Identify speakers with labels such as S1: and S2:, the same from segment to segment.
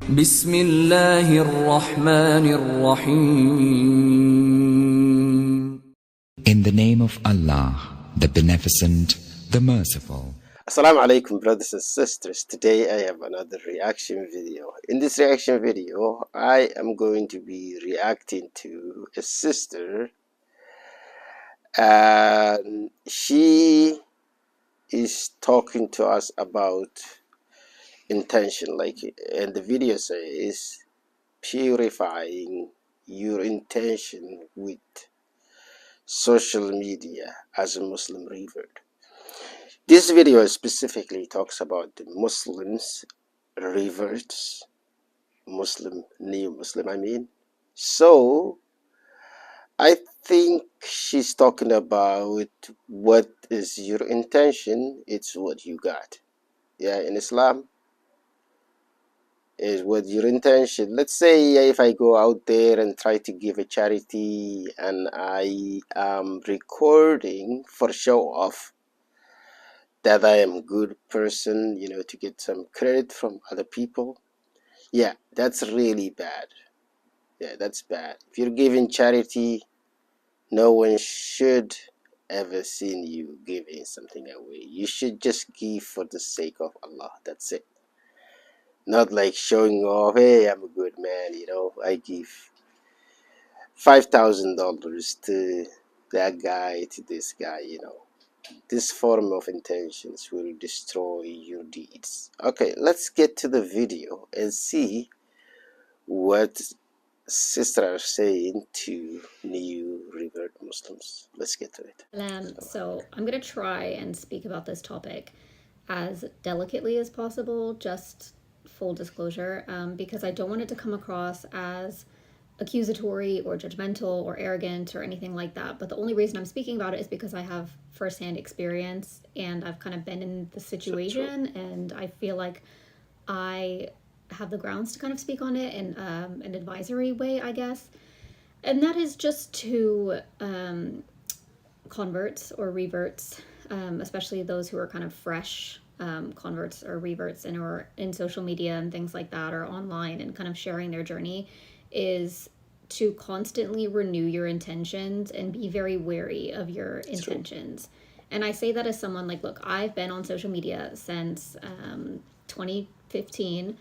S1: بسم الله الرحمن الرحيم.
S2: In the name of Allah, the Beneficent, the Merciful.
S3: Assalamu alaikum, brothers and sisters. Today I have another reaction video. In this reaction video, I am going to be reacting to a sister, and she is talking to us about intention, and the video says purifying your intention with social media as a Muslim revert. This video specifically talks about the Muslims, reverts, new Muslim, I mean. So, I think she's talking about what is your intention, it's what you got. Yeah, in Islam, is what your intention. Let's say if I go out there and try to give a charity and I am recording for show off, that I am a good person, to get some credit from other people. Yeah, that's really bad. Yeah, that's bad. If you're giving charity, no one should ever seen you giving something away. You should just give for the sake of Allah. That's it. Not like showing off, hey, I'm a good man, I give $5,000 to that guy, to this guy, This form of intentions will destroy your deeds. Okay, let's get to the video and see what sisters are saying to new revert Muslims. Let's get to it.
S4: So I'm going to try and speak about this topic as delicately as possible, just full disclosure, because I don't want it to come across as accusatory or judgmental or arrogant or anything like that. But the only reason I'm speaking about it is because I have firsthand experience and I've kind of been in the situation, and I feel like I have the grounds to kind of speak on it in an advisory way, I guess. And that is just to converts or reverts, especially those who are kind of fresh converts or reverts and or in social media and things like that, or online and kind of sharing their journey, is to constantly renew your intentions and be very wary of your intentions. And I say that as someone look, I've been on social media since 2015,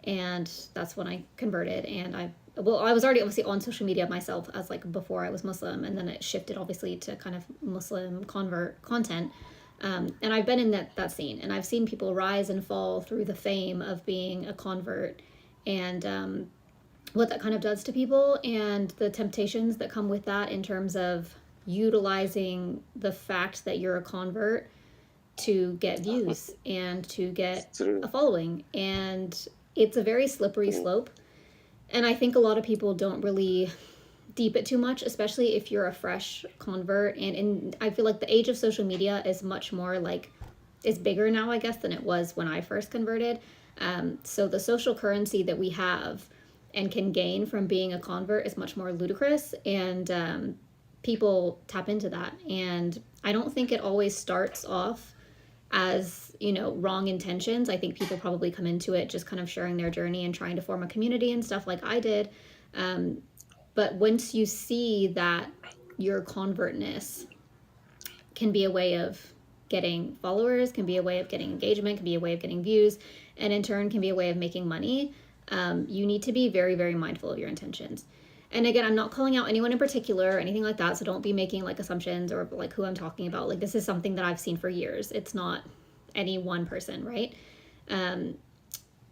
S4: and that's when I converted. And I was already obviously on social media myself as before I was Muslim, and then it shifted obviously to kind of Muslim convert content. And I've been in that scene, and I've seen people rise and fall through the fame of being a convert, and what that kind of does to people, and the temptations that come with that in terms of utilizing the fact that you're a convert to get views and to get a following. And it's a very slippery slope. And I think a lot of people don't really deep it too much, especially if you're a fresh convert. And I feel like the age of social media is much more is bigger now, I guess, than it was when I first converted. So the social currency that we have and can gain from being a convert is much more ludicrous, and people tap into that. And I don't think it always starts off as wrong intentions. I think people probably come into it just kind of sharing their journey and trying to form a community and stuff like I did, but once you see that your convertness can be a way of getting followers, can be a way of getting engagement, can be a way of getting views, and in turn can be a way of making money, you need to be very, very mindful of your intentions. And again, I'm not calling out anyone in particular or anything like that, so don't be making assumptions or who I'm talking about. This is something that I've seen for years. It's not any one person, right?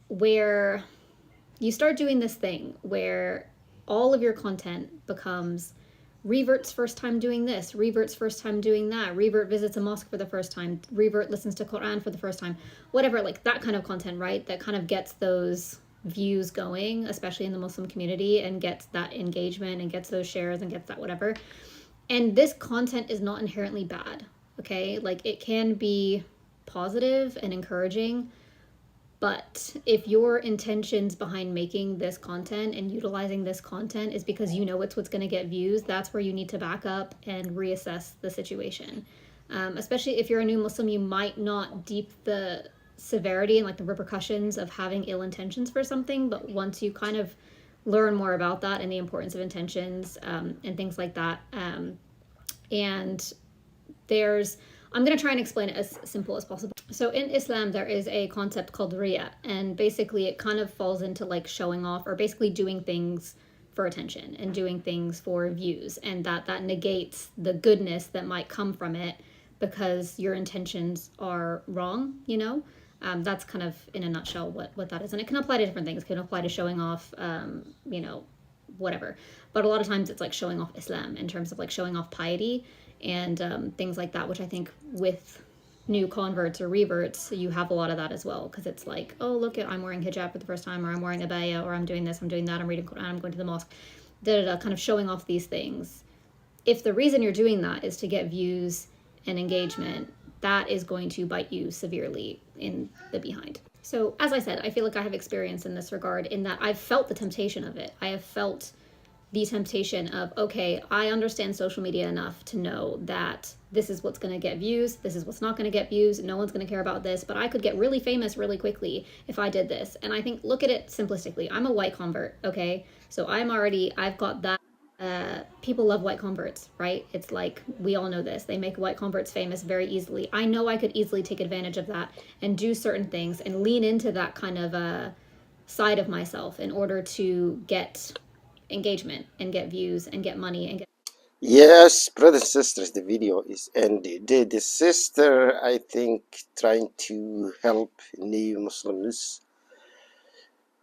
S4: Where you start doing this thing where all of your content becomes revert's first time doing this, revert's first time doing that, revert visits a mosque for the first time, revert listens to Quran for the first time, whatever, that kind of content, right? That kind of gets those views going, especially in the Muslim community, and gets that engagement and gets those shares and gets that whatever. And this content is not inherently bad, okay? It can be positive and encouraging, but if your intentions behind making this content and utilizing this content is because it's what's going to get views, that's where you need to back up and reassess the situation. Especially if you're a new Muslim, you might not deep the severity and like the repercussions of having ill intentions for something. But once you kind of learn more about that and the importance of intentions, and things like that, and there's I'm going to try and explain it as simple as possible. So in Islam, there is a concept called riya, and basically it kind of falls into like showing off, or basically doing things for attention and doing things for views, and that negates the goodness that might come from it because your intentions are wrong, you know. That's kind of in a nutshell what that is, and it can apply to different things. It can apply to showing off, you know, whatever. But a lot of times it's like showing off Islam in terms of like showing off piety and things like that, which I think with new converts or reverts, you have a lot of that as well, because it's like, oh, look at, I'm wearing hijab for the first time, or I'm wearing abaya, or I'm doing this, I'm doing that, I'm reading Quran, I'm going to the mosque, kind of showing off these things. If the reason you're doing that is to get views and engagement, that is going to bite you severely in the behind. So as I said, I feel like I have experience in this regard, in that I've felt the temptation of it. I have felt the temptation of, okay, I understand social media enough to know that this is what's going to get views, this is what's not going to get views, no one's going to care about this, but I could get really famous really quickly if I did this. And I think, look at it simplistically. I'm a white convert, okay? So I've got that. People love white converts, right? It's like, we all know this. They make white converts famous very easily. I know I could easily take advantage of that and do certain things and lean into that kind of side of myself in order to get engagement and get views and get money and get.
S3: Yes, brothers and sisters, the video is ended. The sister, I think, trying to help new Muslims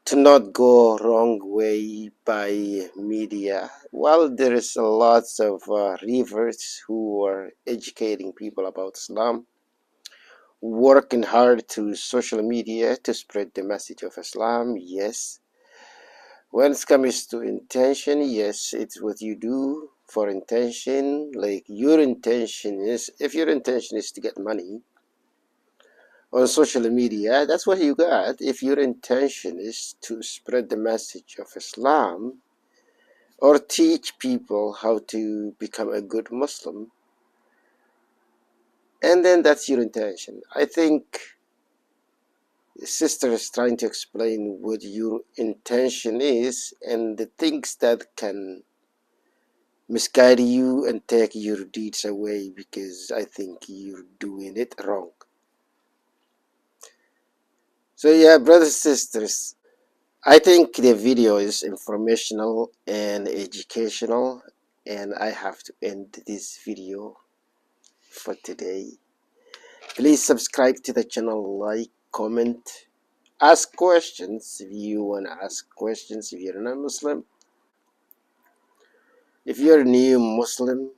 S3: to not go wrong way by media. Well, there is a lots of reverts who are educating people about Islam, working hard to social media to spread the message of Islam. Yes, when it comes to intention, yes, it's what you do for intention. Like, your intention is, if your intention is to get money on social media, that's what you got. If your intention is to spread the message of Islam or teach people how to become a good Muslim, and then that's your intention. I think the sister is trying to explain what your intention is and the things that can misguide you and take your deeds away, because I think you're doing it wrong. So yeah, brothers and sisters, I think the video is informational and educational, and I have to end this video for today. Please subscribe to the channel, like, comment, ask questions if you want to ask questions if you're not Muslim. If you're a new Muslim,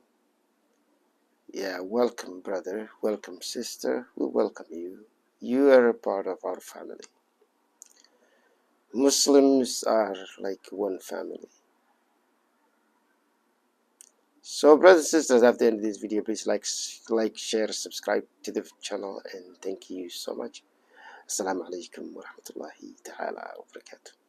S3: yeah, welcome brother, welcome sister, we welcome you. You are a part of our family. Muslims are like one family. So brothers and sisters, after the end of this video, please like, share, subscribe to the channel, and thank you so much. Assalamu alaikum wa rahmatullahi ta'ala wa barakatuh.